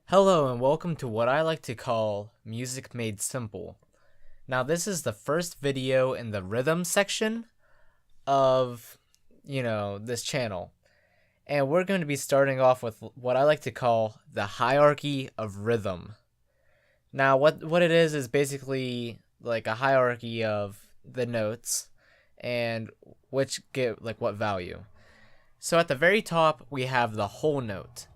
Hello and welcome to what I like to call Music Made Simple. Now this is the first video in the rhythm section of, this channel. And we're going to be starting off with what I like to call the hierarchy of rhythm. Now what it is basically like a hierarchy of the notes and which get like what value. So at the very top we have the whole note.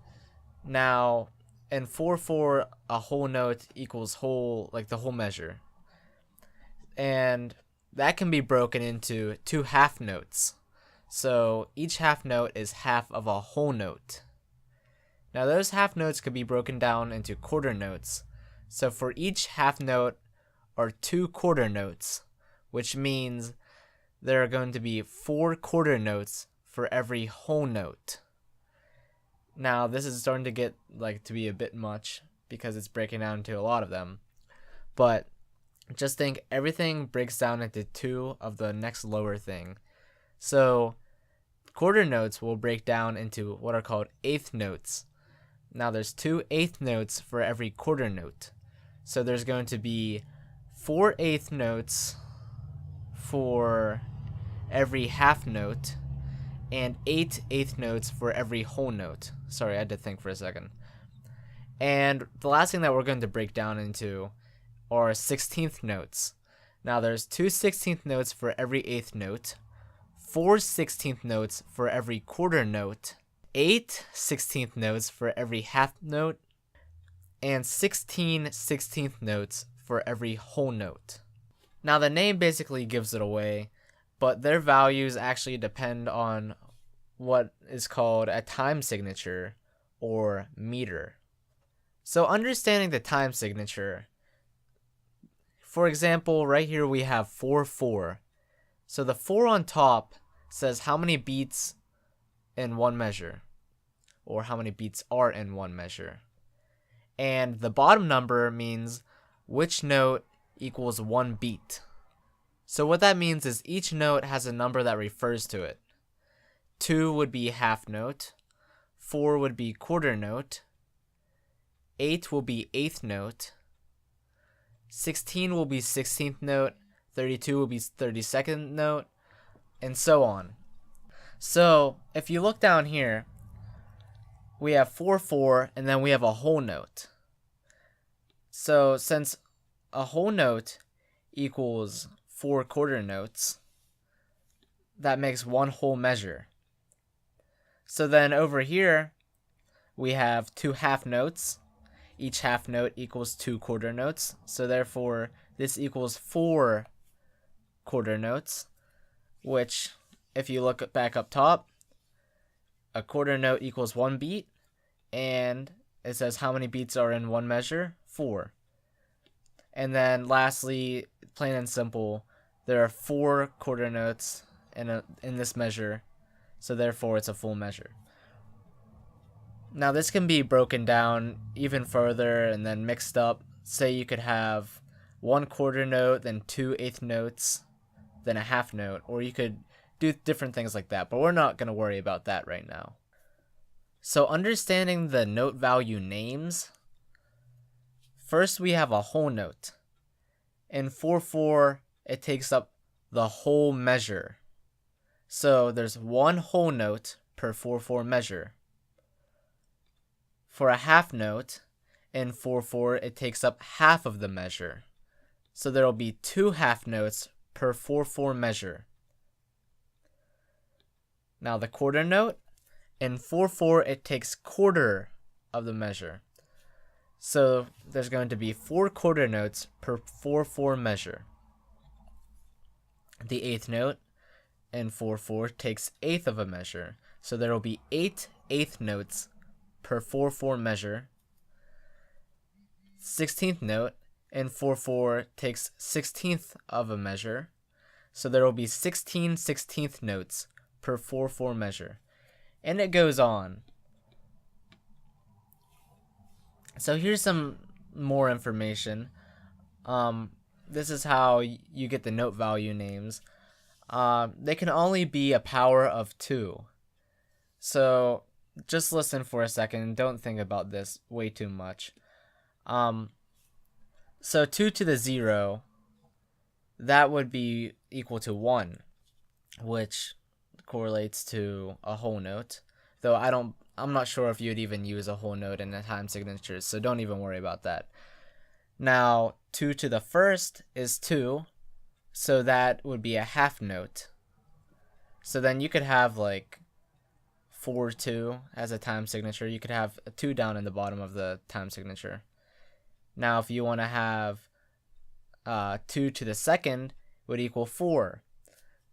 Now in 4/4, a whole note equals the whole measure. And that can be broken into two half notes. So each half note is half of a whole note. Now those half notes could be broken down into quarter notes. So for each half note are two quarter notes, which means there are going to be 4 quarter notes for every whole note. Now this is starting to get to be a bit much because it's breaking down into a lot of them. But just think everything breaks down into 2 of the next lower thing. So quarter notes will break down into what are called eighth notes. Now there's 2 eighth notes for every quarter note. So there's going to be 4 eighth notes for every half note and 8 eighth notes for every whole note. Sorry, I had to think for a second. And the last thing that we're going to break down into are 16th notes. Now there's 2 16th notes for every eighth note, 4 16th notes for every quarter note, 8 16th notes for every half note, and 16 16th notes for every whole note. Now the name basically gives it away, but their values actually depend on what is called a time signature or meter. So understanding the time signature, for example, right here we have 4/4. So the 4 on top says how many beats in one measure, or how many beats are in one measure. And the bottom number means which note equals 1 beat. So what that means is each note has a number that refers to it. 2 would be half note, 4 would be quarter note, 8 will be eighth note, 16 will be 16th note, 32 will be 32nd note, and so on. So if you look down here, we have 4/4 and then we have a whole note. So since a whole note equals 4 quarter notes, that makes one whole measure. So then over here, we have 2 half notes. Each half note equals 2 quarter notes. So therefore, this equals 4 quarter notes, which, if you look back up top, a quarter note equals 1 beat, and it says how many beats are in one measure? 4. And then lastly, plain and simple, there are 4 quarter notes in this measure, so therefore it's a full measure. Now this can be broken down even further and then mixed up. Say you could have 1 quarter note, then 2 eighth notes, then a half note, or you could do different things like that, but we're not going to worry about that right now. So understanding the note value names, first we have a whole note. In 4/4, it takes up the whole measure. So there's 1 whole note per 4/4 measure. For a half note, in 4/4, it takes up half of the measure. So there will be 2 half notes per 4/4 measure. Now the quarter note, in 4/4, it takes quarter of the measure. So there's going to be 4 quarter notes per 4/4 measure. The eighth note in 4/4 takes eighth of a measure. So there will be 8 eighth notes per 4/4 measure. 16th note in 4/4 takes 16th of a measure. So there will be 16 16th notes per 4/4 measure. And it goes on. So here's some more information. This is how you get the note value names. They can only be a power of 2. So just listen for a second and don't think about this way too much. So 2 to the 0, that would be equal to 1, which correlates to a whole note. Though I'm not sure if you'd even use a whole note in the time signatures, so don't even worry about that. Now, 2 to the first is 2, so that would be a half note. So then you could have like 4-2 as a time signature. You could have a 2 down in the bottom of the time signature. Now, if you want to have 2 to the second would equal 4.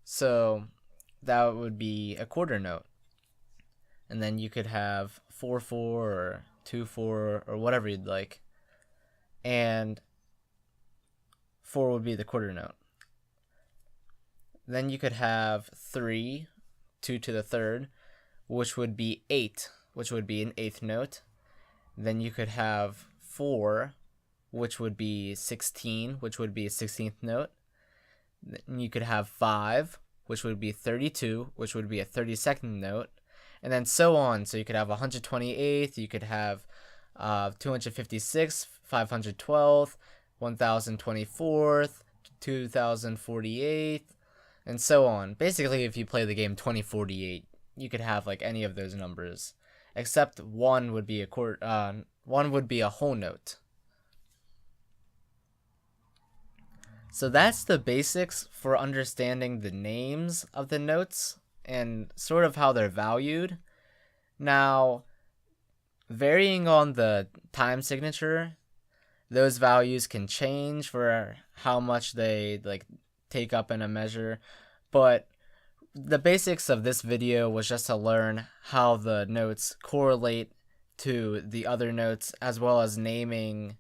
So that would be a quarter note. And then you could have 4-4 or 2-4 or whatever you'd like. And 4 would be the quarter note. Then you could have 3, 2 to the third, which would be 8, which would be an eighth note. Then you could have 4, which would be 16, which would be a 16th note. Then you could have 5, which would be 32, which would be a 32nd note. And then so on. So you could have 128th, you could have 256th, 512th, 1024th, 2048th, and so on. Basically, if you play the game 2048, you could have like any of those numbers, except one would be a whole note. So that's the basics for understanding the names of the notes and sort of how they're valued. Now, varying on the time signature, those values can change for how much they like take up in a measure, but the basics of this video was just to learn how the notes correlate to the other notes, as well as naming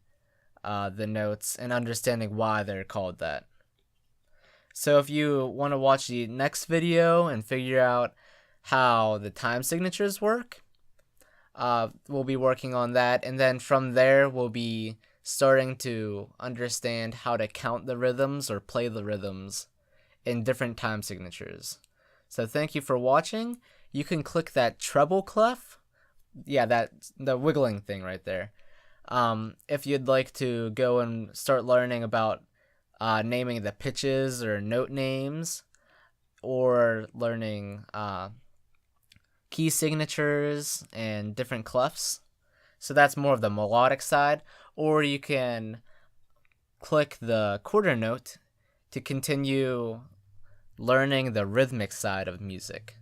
the notes and understanding why they're called that. So if you want to watch the next video and figure out how the time signatures work, we'll be working on that, and then from there we'll be starting to understand how to count the rhythms or play the rhythms in different time signatures. So thank you for watching. You can click that treble clef, the wiggling thing right there, if you'd like to go and start learning about naming the pitches or note names, or learning key signatures and different clefs. So that's more of the melodic side. Or you can click the quarter note to continue learning the rhythmic side of music.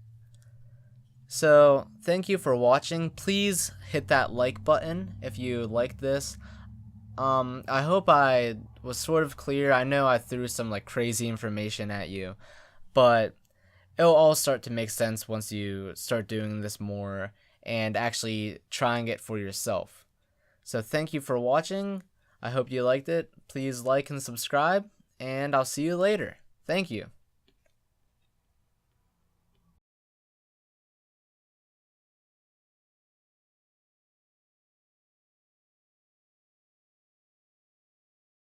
So thank you for watching. Please hit that like button if you liked this. I hope I was sort of clear. I know I threw some like crazy information at you, but it'll all start to make sense once you start doing this more and actually trying it for yourself. So thank you for watching. I hope you liked it. Please like and subscribe, and I'll see you later. Thank you.